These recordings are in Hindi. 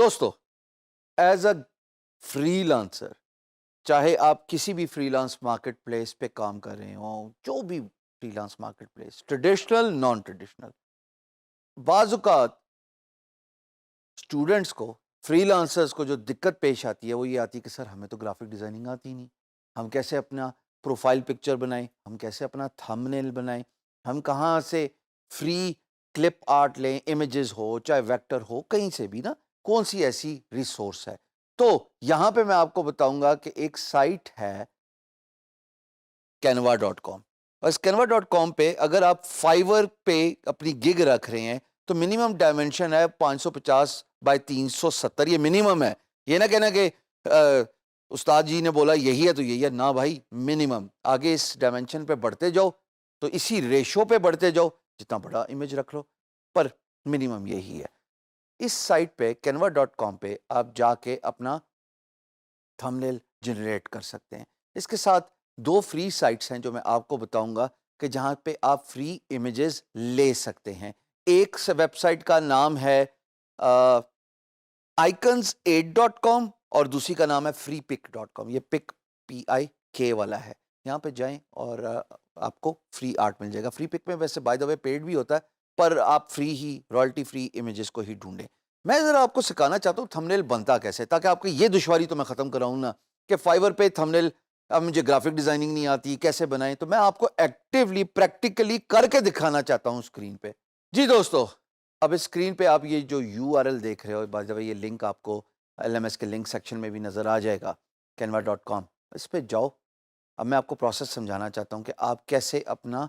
दोस्तों, एज अ फ्रीलांसर, चाहे आप किसी भी फ्रीलांस मार्केट प्लेस पे काम कर रहे हो, जो भी freelance market place, traditional non traditional, बाजुकात स्टूडेंट्स को, फ्रीलांसर्स को जो दिक्कत पेश आती है वो ये आती है कि सर हमें तो ग्राफिक डिजाइनिंग आती ही नहीं। हम कैसे अपना प्रोफाइल पिक्चर बनाएं, हम कैसे अपना थंबनेल बनाएं, हम कहाँ से फ्री क्लिप आर्ट लें, इमेजेस हो चाहे वेक्टर हो, कहीं से भी ना, कौन सी ऐसी रिसोर्स है। तो यहाँ पे मैं आपको बताऊंगा कि एक साइट है canva.com। और इस canva.com पे अगर आप फाइवर पे अपनी गिग रख रहे हैं तो मिनिमम डायमेंशन है 550 बाय 370, ये मिनिमम है। ये ना कहना कि उस्ताद जी ने बोला यही है तो यही है, ना भाई, मिनिमम। आगे इस डायमेंशन पे बढ़ते जाओ, तो इसी रेशो पे बढ़ते जाओ, जितना बड़ा इमेज रख लो, पर मिनिमम यही है। इस साइट पे canva.com पे आप जाके अपना थंबनेल जनरेट कर सकते हैं। इसके साथ दो फ्री साइट्स हैं जो मैं आपको बताऊंगा कि जहां पे आप फ्री इमेजेस ले सकते हैं। एक वेबसाइट का नाम है icons8.com और दूसरी का नाम है freepic.com। ये पिक PIK वाला है। यहाँ पे जाएं और आपको फ्री आर्ट मिल जाएगा। फ्री पिक में वैसे बाय द वे पेड भी होता है, पर आप फ्री ही, रॉयल्टी फ्री इमेजेस को ही ढूंढें। मैं जरा आपको सिखाना चाहता हूँ थंबनेल बनता कैसे, ताकि आपकी ये दुश्वारी तो मैं खत्म कराऊँ ना कि फाइवर पे थंबनेल, अब मुझे ग्राफिक डिजाइनिंग नहीं आती, कैसे बनाएं। तो मैं आपको एक्टिवली प्रैक्टिकली करके दिखाना चाहता हूँ स्क्रीन पे। जी दोस्तों, अब इस स्क्रीन पे आप ये जो URL देख रहे हो, बाय द वे ये लिंक आपको LMS के लिंक सेक्शन में भी नज़र आ जाएगा, canva.com। इस पे जाओ। अब मैं आपको प्रोसेस समझाना चाहता हूँ कि आप कैसे अपना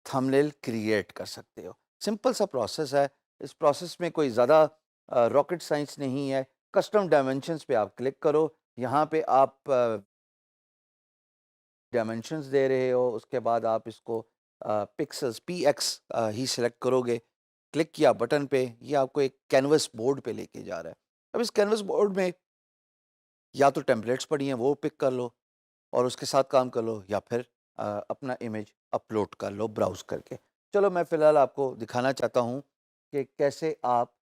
थंबनेल क्रिएट कर सकते हो। सिंपल सा प्रोसेस है। इस प्रोसेस में कोई ज़्यादा रॉकेट साइंस नहीं है। कस्टम डायमेंशंस पे आप क्लिक करो। यहाँ पे आप डायमेंशंस दे रहे हो, उसके बाद आप इसको पिक्सेल्स PX ही सिलेक्ट करोगे। क्लिक किया बटन पे, ये आपको एक कैनवस बोर्ड पे लेके जा रहा है। अब इस कैनवस बोर्ड में या तो टेम्पलेट्स पड़ी हैं वो पिक कर लो और उसके साथ काम कर लो, या फिर अपना इमेज अपलोड कर लो ब्राउज करके। चलो मैं फ़िलहाल आपको दिखाना चाहता हूँ कि कैसे आप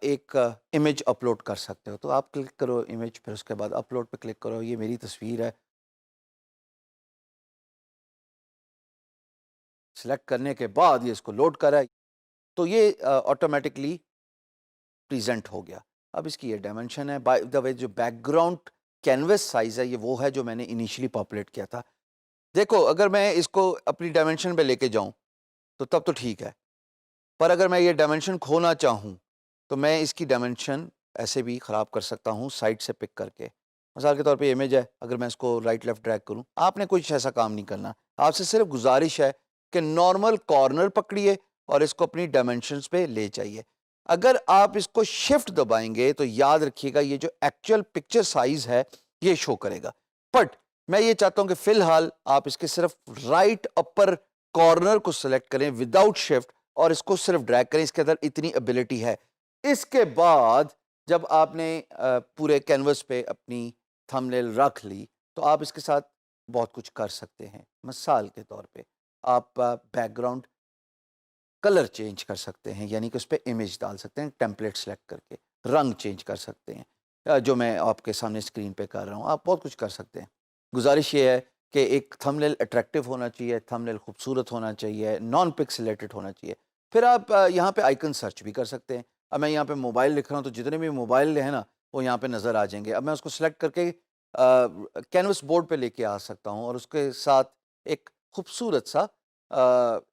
एक इमेज अपलोड कर सकते हो। तो आप क्लिक करो इमेज, फिर उसके बाद अपलोड पे क्लिक करो। ये मेरी तस्वीर है। सिलेक्ट करने के बाद ये इसको लोड कर रहा है, तो ये ऑटोमेटिकली प्रेजेंट हो गया। अब इसकी ये डायमेंशन है। बाय द वे जो बैकग्राउंड कैनवस साइज है, ये वो है जो मैंने इनिशियली पॉपुलेट किया था। देखो, अगर मैं इसको अपनी डायमेंशन पे लेके जाऊं तो तब तो ठीक है, पर अगर मैं ये डायमेंशन खोना चाहूं तो मैं इसकी डायमेंशन ऐसे भी ख़राब कर सकता हूं साइड से पिक करके। मिसाल के तौर पे इमेज है, अगर मैं इसको राइट लेफ्ट ड्रैग करूं, आपने कुछ ऐसा काम नहीं करना। आपसे सिर्फ गुजारिश है कि नॉर्मल कॉर्नर पकड़िए और इसको अपनी डायमेंशंस पे ले जाइए। अगर आप इसको शिफ्ट दबाएंगे तो याद रखिएगा ये जो एक्चुअल पिक्चर साइज है ये शो करेगा। बट मैं ये चाहता हूं कि फिलहाल आप इसके सिर्फ राइट अपर कॉर्नर को सिलेक्ट करें विदाउट शिफ्ट और इसको सिर्फ ड्रैग करें। इसके अंदर इतनी एबिलिटी है। इसके बाद जब आपने पूरे कैनवस पे अपनी थंबनेल रख ली, तो आप इसके साथ बहुत कुछ कर सकते हैं। मिसाल के तौर पे आप बैकग्राउंड कलर चेंज कर सकते हैं, यानी कि उस पे इमेज डाल सकते हैं टेम्पलेट सेलेक्ट करके। रंग चेंज कर सकते हैं, जो मैं आपके सामने स्क्रीन पे कर रहा हूँ। आप बहुत कुछ कर सकते हैं। गुजारिश ये है कि एक थंबनेल अट्रैक्टिव होना चाहिए, थंबनेल खूबसूरत होना चाहिए, नॉन पिक्सेलेटेड होना चाहिए। फिर आप यहाँ पे आइकन सर्च भी कर सकते हैं। अब मैं यहाँ पे मोबाइल लिख रहा हूँ तो जितने भी मोबाइल है ना, वो यहाँ पे नज़र आ जाएंगे। अब मैं उसको सेलेक्ट करके कैनवस बोर्ड पे लेके आ सकता हूँ और उसके साथ एक खूबसूरत सा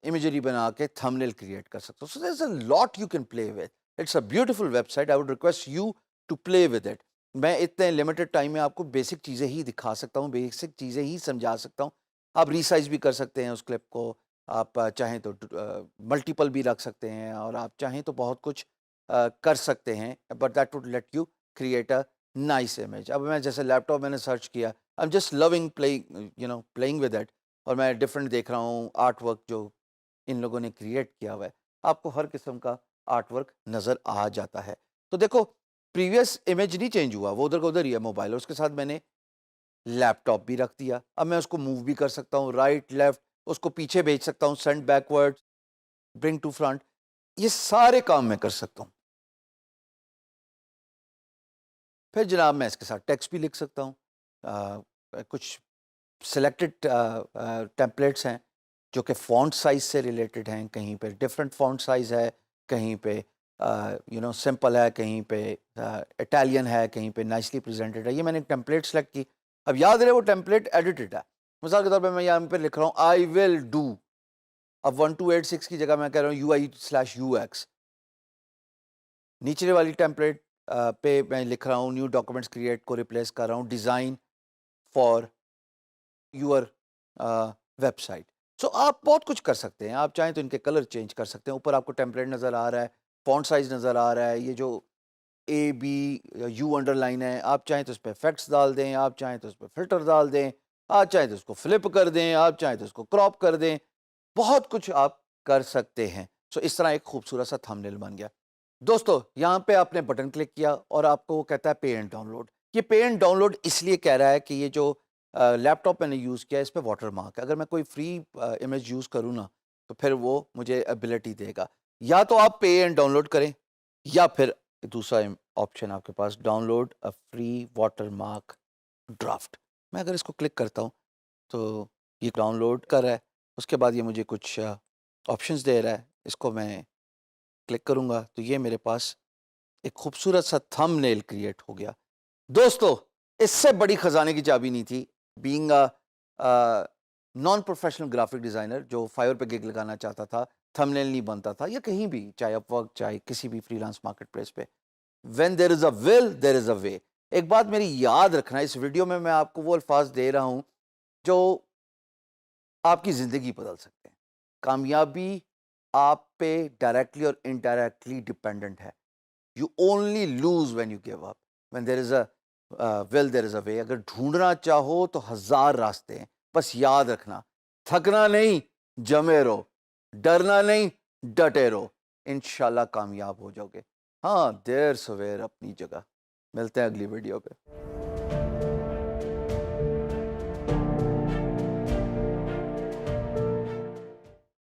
इमेजरी बना के थंबनेल क्रिएट कर सकते हो। So there is a lot you can play with. It's a beautiful website. I would request you to play with it. मैं इतने लिमिटेड टाइम में आपको बेसिक चीज़ें ही दिखा सकता हूँ, बेसिक चीज़ें ही समझा सकता हूँ। आप रीसाइज भी कर सकते हैं उस क्लिप को। आप चाहें तो मल्टीपल भी रख सकते हैं और आप चाहें तो बहुत कुछ कर सकते हैं, but that would let you create a nice image. अब मैं जैसे लैपटॉप मैंने सर्च किया, I am just loving playing, playing with it. और मैं डिफरेंट देख रहा हूँ आर्ट वर्क जो इन लोगों ने क्रिएट किया हुआ है। आपको हर किस्म का आर्ट वर्क नज़र आ जाता है। तो देखो, प्रीवियस इमेज नहीं चेंज हुआ, वो उधर का उधर ही है मोबाइल, और उसके साथ मैंने लैपटॉप भी रख दिया। अब मैं उसको मूव भी कर सकता हूँ राइट लेफ्ट, उसको पीछे भेज सकता हूँ, send backward, bring to front, ये सारे काम मैं कर सकता हूँ। फिर जनाब मैं इसके साथ टेक्स्ट भी लिख सकता हूँ। कुछ सिलेक्टेड टेम्पलेट्स हैं जो कि फ़ॉन्ट साइज़ से रिलेटेड हैं, कहीं पे डिफरेंट फ़ॉन्ट साइज़ है, कहीं पे सिंपल है, कहीं पे इटालियन है, कहीं पे नाइसली प्रेजेंटेड है। ये मैंने एक टेम्पलेट सेलेक्ट की। अब याद रहे वो टेम्पलेट एडिटेड है। मिसाल के तौर पे मैं यहाँ पे लिख रहा हूँ आई विल डू, अब 1286 की जगह मैं कह रहा हूँ UI/UX। नीचे वाली टेम्पलेट पे मैं लिख रहा हूँ न्यू डॉक्यूमेंट्स क्रिएट को रिप्लेस कर रहा हूँ डिज़ाइन फॉर यूर वेबसाइट। सो आप बहुत कुछ कर सकते हैं। आप चाहें तो इनके कलर चेंज कर सकते हैं। ऊपर आपको टेम्पलेट नज़र आ रहा है, फॉन्ट साइज़ नज़र आ रहा है, ये जो A B U अंडरलाइन है, आप चाहें तो उस पर इफेक्ट्स डाल दें, आप चाहें तो उस पर फिल्टर डाल दें, आप चाहें तो उसको फ्लिप कर दें, आप चाहें तो उसको क्रॉप कर दें, बहुत कुछ आप कर सकते हैं। सो इस तरह एक खूबसूरत सा थंबनेल बन गया। दोस्तों यहाँ पे आपने बटन क्लिक किया और आपको वो कहता है पे एंड डाउनलोड। ये पे एंड डाउनलोड इसलिए कह रहा है कि ये जो लैपटॉप मैंने यूज़ किया है इस पे वाटर मार्क है। अगर मैं कोई फ्री इमेज यूज़ करूँ ना तो फिर वो मुझे एबिलिटी देगा। या तो आप पे एंड डाउनलोड करें या फिर दूसरा ऑप्शन आपके पास download a free water mark draft. मैं अगर इसको क्लिक करता हूँ तो ये डाउनलोड कर रहा है। उसके बाद ये मुझे कुछ ऑप्शंस दे रहा है। इसको मैं क्लिक करूँगा तो ये मेरे पास एक खूबसूरत सा थंबनेल क्रिएट हो गया। दोस्तों इससे बड़ी खजाने की चाबी नहीं थी। Being a non professional graphic designer जो फाइवर पे गिग लगाना चाहता था, थंबनेल नहीं बनता था या कहीं भी, चाहे अपवर्क चाहे किसी भी फ्रीलांस मार्केट प्लेस पे, when there is a will there is a way. एक बात मेरी याद रखना, इस वीडियो में मैं आपको वो अल्फाज दे रहा हूँ जो आपकी ज़िंदगी बदल सकते हैं। कामयाबी आप पे डायरेक्टली और इनडायरेक्टली डिपेंडेंट है। You only lose when you give up, when there is a will there is a way. अगर ढूंढना चाहो तो हजार रास्ते हैं, बस याद रखना थकना नहीं, जमे रहो, डरना नहीं, डटे रहो, इंशाल्लाह कामयाब हो जाओगे। हाँ, देर सवेर अपनी जगह। मिलते हैं अगली वीडियो पे।